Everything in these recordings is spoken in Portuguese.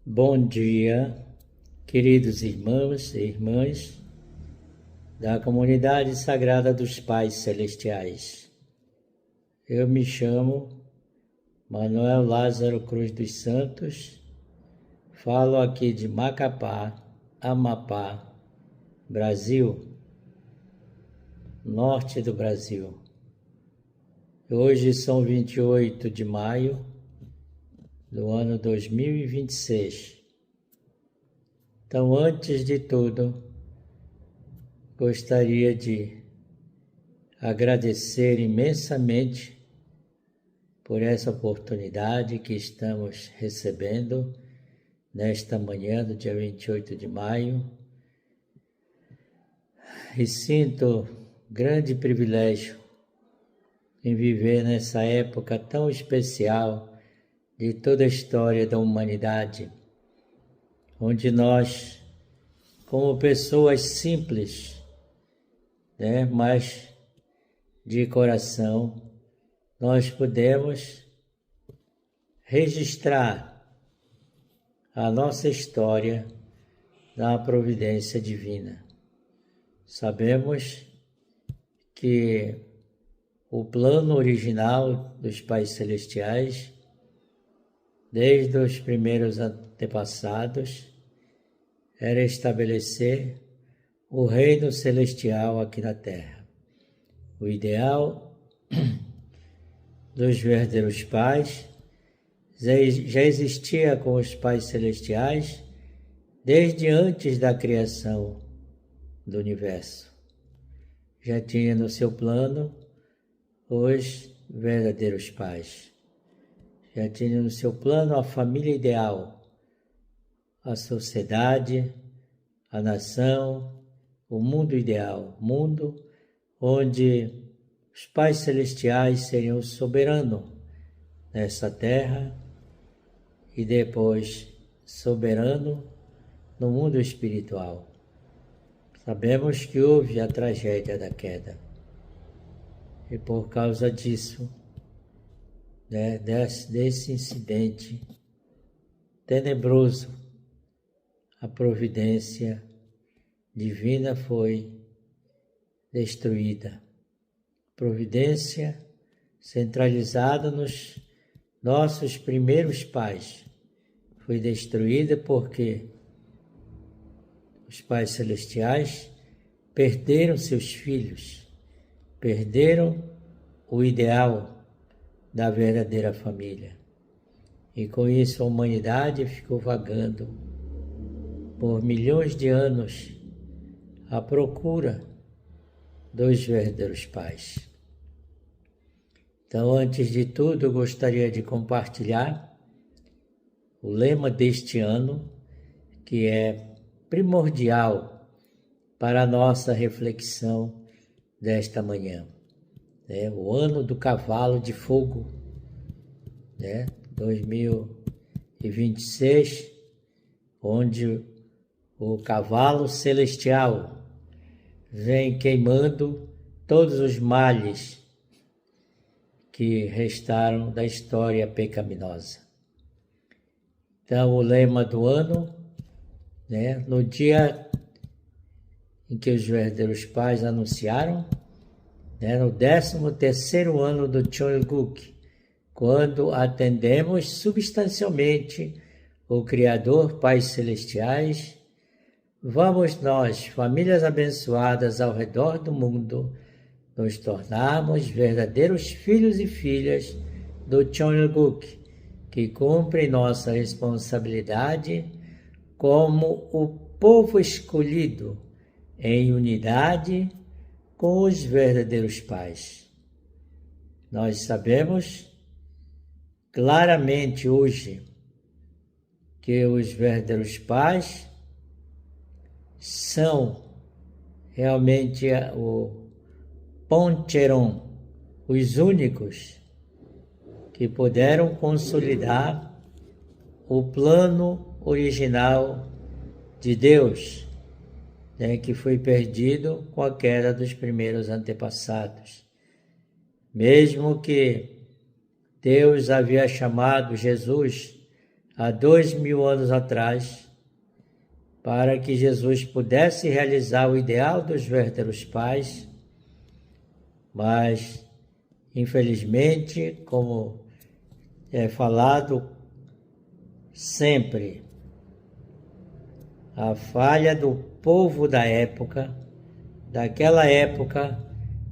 Bom dia, queridos irmãos e irmãs da comunidade sagrada dos Pais Celestiais. Eu me chamo Manuel Lázaro Cruz dos Santos, falo aqui de Macapá, Amapá, Brasil, norte do Brasil. Hoje são 28 de maio do ano 2026. Então, antes de tudo, gostaria de agradecer imensamente por essa oportunidade que estamos recebendo nesta manhã do dia 28 de maio. E sinto grande privilégio em viver nessa época tão especial de toda a história da humanidade, onde nós, como pessoas simples, mas de coração, nós podemos registrar a nossa história na providência divina. Sabemos que o plano original dos Pais Celestiais, desde os primeiros antepassados, era estabelecer o reino celestial aqui na Terra. O ideal dos verdadeiros pais já existia com os Pais Celestiais desde antes da criação do universo. Já tinha no seu plano os verdadeiros pais. Já tinha no seu plano a família ideal, a sociedade, a nação, o mundo ideal, mundo onde os Pais Celestiais seriam soberanos nessa terra e depois soberano no mundo espiritual. Sabemos que houve a tragédia da queda e por causa disso, desse incidente tenebroso, a providência divina foi destruída. Providência centralizada nos nossos primeiros pais foi destruída porque os Pais Celestiais perderam seus filhos, perderam o ideal da verdadeira família. E com isso a humanidade ficou vagando por milhões de anos à procura dos verdadeiros pais. Então, antes de tudo, eu gostaria de compartilhar o lema deste ano, que é primordial para a nossa reflexão desta manhã. O ano do cavalo de fogo, 2026, onde o cavalo celestial vem queimando todos os males que restaram da história pecaminosa. Então, o lema do ano, no dia em que os verdadeiros pais anunciaram, no 13º ano do Chonilguk, quando atendemos substancialmente o Criador, Pais Celestiais, vamos nós, famílias abençoadas ao redor do mundo, nos tornarmos verdadeiros filhos e filhas do Chonilguk, que cumprem nossa responsabilidade como o povo escolhido em unidade com os verdadeiros pais. Nós sabemos claramente hoje que os verdadeiros pais são realmente o Poncheron, os únicos que puderam consolidar o plano original de Deus, que foi perdido com a queda dos primeiros antepassados. Mesmo que Deus havia chamado Jesus há 2000 anos atrás, para que Jesus pudesse realizar o ideal dos verdadeiros pais, mas, infelizmente, como é falado sempre, a falha do povo daquela época,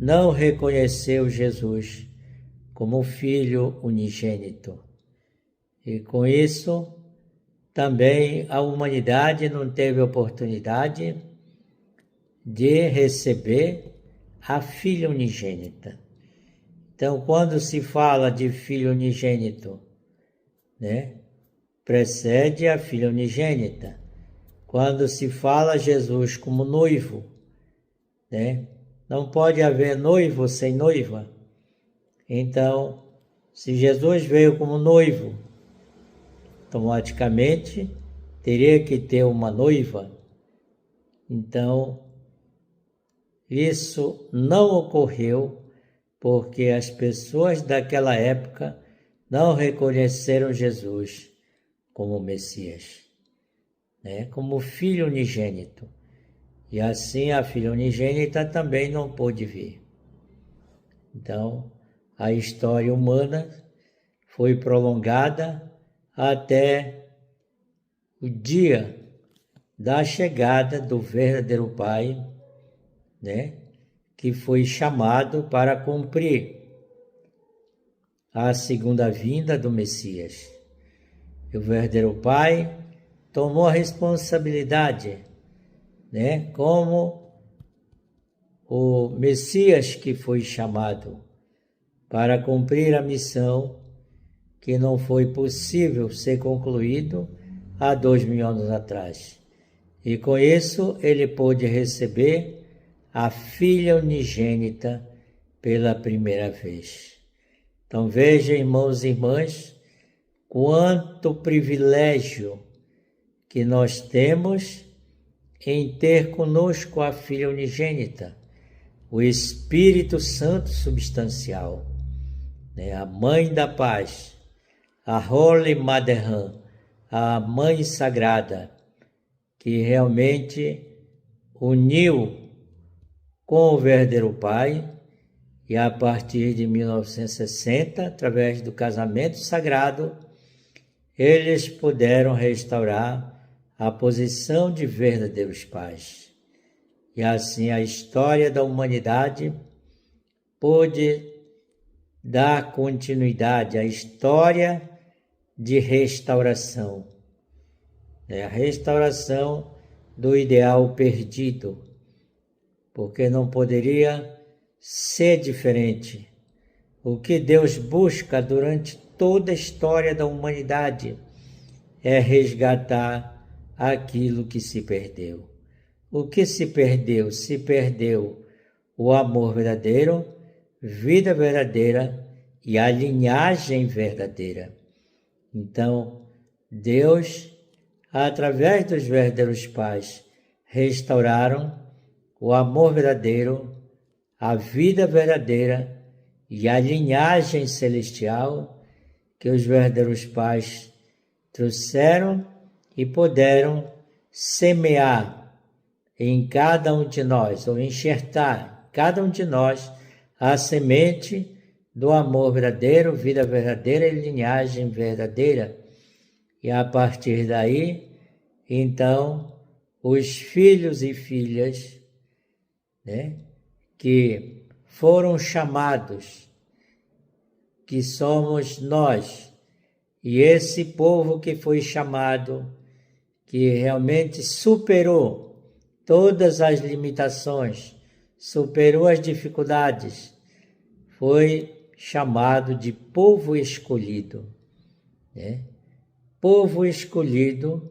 não reconheceu Jesus como filho unigênito. E com isso, também a humanidade não teve oportunidade de receber a filha unigênita. Então, quando se fala de filho unigênito, precede a filha unigênita. Quando se fala Jesus como noivo, não pode haver noivo sem noiva. Então, se Jesus veio como noivo, automaticamente teria que ter uma noiva. Então, isso não ocorreu porque as pessoas daquela época não reconheceram Jesus como Messias, como filho unigênito. E assim a filha unigênita também não pôde vir. Então, a história humana foi prolongada até o dia da chegada do verdadeiro Pai, que foi chamado para cumprir a segunda vinda do Messias. E o verdadeiro Pai tomou a responsabilidade, como o Messias que foi chamado para cumprir a missão que não foi possível ser concluído há 2000 anos atrás. E com isso ele pôde receber a filha unigênita pela primeira vez. Então veja, irmãos e irmãs, quanto privilégio que nós temos em ter conosco a filha unigênita, o Espírito Santo substancial, a Mãe da Paz, a Holy Mother, a Mãe Sagrada, que realmente uniu com o verdadeiro Pai, e a partir de 1960, através do casamento sagrado, eles puderam restaurar a posição de verdadeiros pais. E assim a história da humanidade pôde dar continuidade à história de restauração. A restauração do ideal perdido, porque não poderia ser diferente. O que Deus busca durante toda a história da humanidade é resgatar aquilo que se perdeu. O que se perdeu? Se perdeu o amor verdadeiro, vida verdadeira e a linhagem verdadeira. Então, Deus, através dos verdadeiros pais, restauraram o amor verdadeiro, a vida verdadeira e a linhagem celestial que os verdadeiros pais trouxeram e puderam semear em cada um de nós, ou enxertar em cada um de nós a semente do amor verdadeiro, vida verdadeira e linhagem verdadeira. E a partir daí, então, os filhos e filhas, que foram chamados, que somos nós, e esse povo que foi chamado, que realmente superou todas as limitações, superou as dificuldades, foi chamado de povo escolhido, Povo escolhido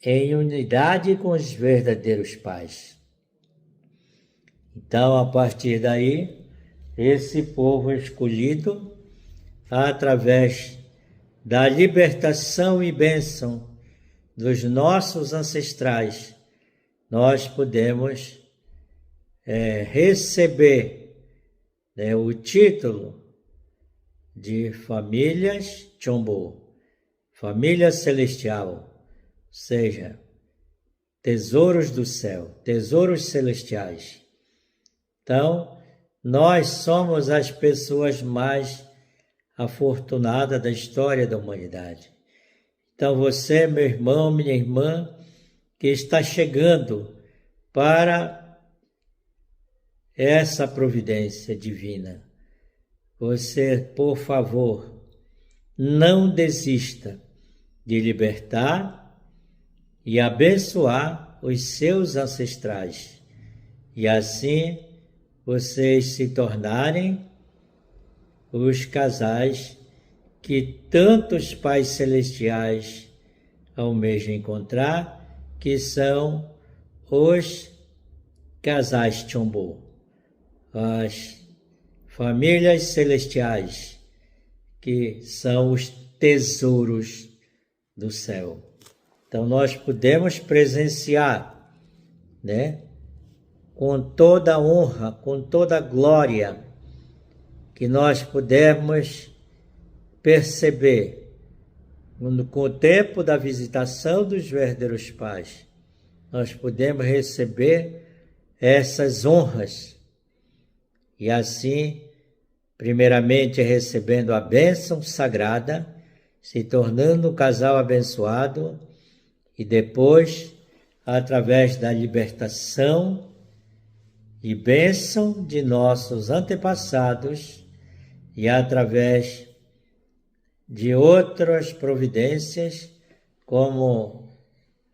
em unidade com os verdadeiros pais. Então, a partir daí, esse povo escolhido, através da libertação e bênção dos nossos ancestrais, nós podemos receber o título de famílias Chombo, família celestial, ou seja, tesouros do céu, tesouros celestiais. Então, nós somos as pessoas mais afortunadas da história da humanidade. Então, você, meu irmão, minha irmã, que está chegando para essa providência divina, você, por favor, não desista de libertar e abençoar os seus ancestrais, e assim vocês se tornarem os casais que tantos pais celestiais almejam encontrar, que são os casais Chombo, as famílias celestiais, que são os tesouros do céu. Então nós podemos presenciar, com toda a honra, com toda a glória, que nós podemos perceber com o tempo da visitação dos verdadeiros pais. Nós podemos receber essas honras e assim, primeiramente recebendo a bênção sagrada, se tornando um casal abençoado, e depois, através da libertação e bênção de nossos antepassados e através de outras providências, como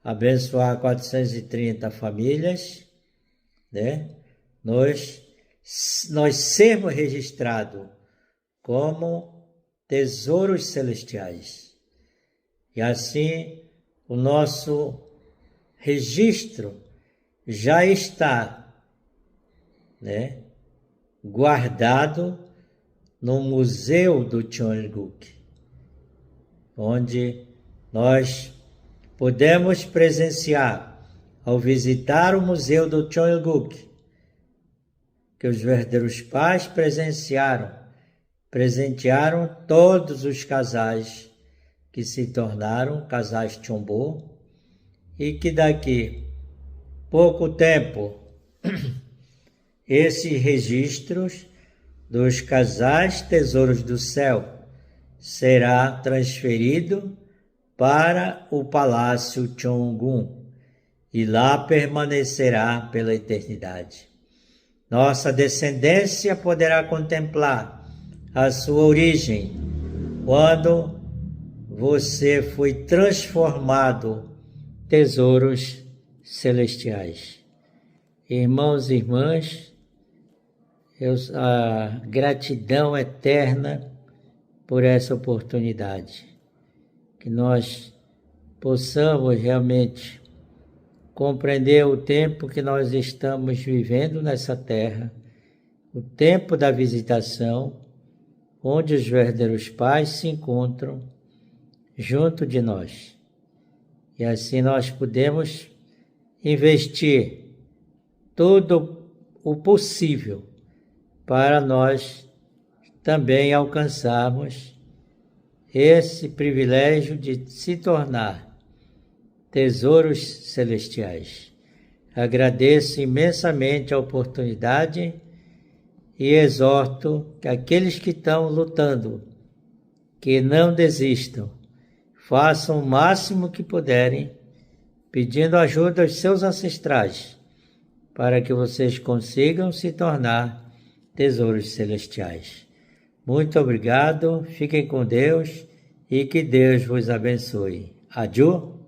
abençoar 430 famílias, nós sermos registrados como tesouros celestiais. E assim, o nosso registro já está, guardado no Museu do Cheongguk, onde nós podemos presenciar, ao visitar o Museu do Cheongguk, que os verdadeiros pais presentearam todos os casais que se tornaram casais Chombo, e que daqui pouco tempo esses registros dos casais tesouros do céu será transferido para o Palácio Cheongguk e lá permanecerá pela eternidade. Nossa descendência poderá contemplar a sua origem quando você foi transformado tesouros celestiais. Irmãos e irmãs, a gratidão eterna por essa oportunidade, que nós possamos realmente compreender o tempo que nós estamos vivendo nessa terra, o tempo da visitação, onde os verdadeiros pais se encontram junto de nós. E assim nós podemos investir todo o possível para nós também alcançarmos esse privilégio de se tornar tesouros celestiais. Agradeço imensamente a oportunidade e exorto que aqueles que estão lutando, que não desistam, façam o máximo que puderem, pedindo ajuda aos seus ancestrais, para que vocês consigam se tornar tesouros celestiais. Muito obrigado, fiquem com Deus e que Deus vos abençoe. Adiós.